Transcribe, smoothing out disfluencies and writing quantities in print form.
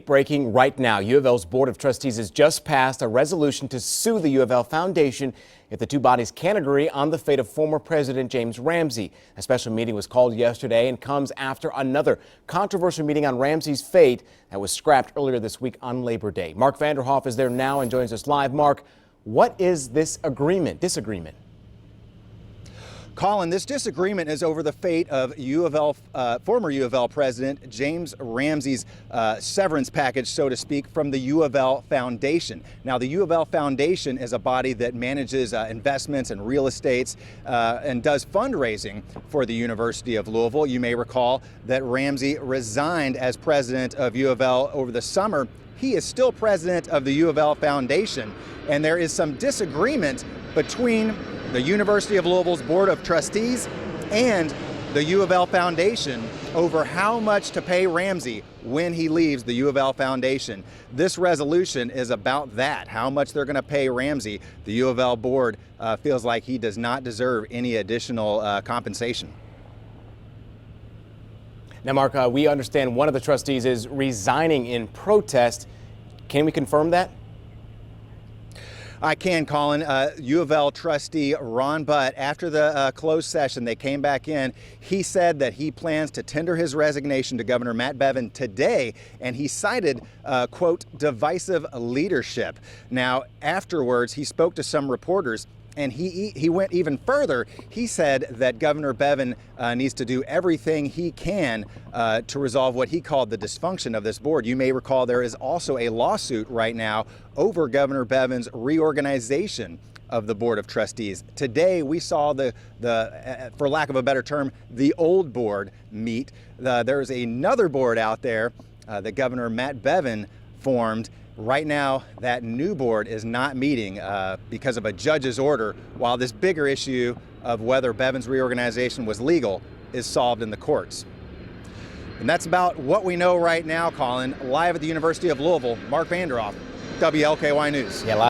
update breaking right now. U of L's Board of Trustees has just passed a resolution to sue the U of L Foundation if the two bodies can't agree on the fate of former President James Ramsey. A special meeting was called yesterday and comes after another controversial meeting on Ramsey's fate that was scrapped earlier this week on Labor Day. Mark Vanderhoff is there now and joins us live. Mark, what is this disagreement? Colin, this disagreement is over the fate of former U of L President James Ramsey's severance package, so to speak, from the U of L Foundation. Now, the U of L Foundation is a body that manages investments and real estates and does fundraising for the University of Louisville. You may recall that Ramsey resigned as president of U of L over the summer. He is still president of the U of L Foundation, and there is some disagreement between the University of Louisville's Board of Trustees and the U of L Foundation over how much to pay Ramsey when he leaves the U of L Foundation. This resolution is about that, how much they're going to pay Ramsey. The U of L board feels like he does not deserve any additional compensation. Now, Mark, we understand one of the trustees is resigning in protest. Can we confirm that? I can, Colin. U of L trustee Ron Butt, after the closed session, they came back in. He said that he plans to tender his resignation to Governor Matt Bevin today, and he cited, quote, divisive leadership. Now, afterwards, he spoke to some reporters, and he went even further. He said that Governor Bevin needs to do everything he can to resolve what he called the dysfunction of this board. You may recall there is also a lawsuit right now over Governor Bevin's reorganization of the Board of Trustees. Today, we saw for lack of a better term, the old board meet. There's another board out there that Governor Matt Bevin formed. Right now, that new board is not meeting because of a judge's order, while this bigger issue of whether Bevin's reorganization was legal is solved in the courts. And that's about what we know right now, Colin. Live at the University of Louisville, Mark Vanderhoff, WLKY News. Yeah,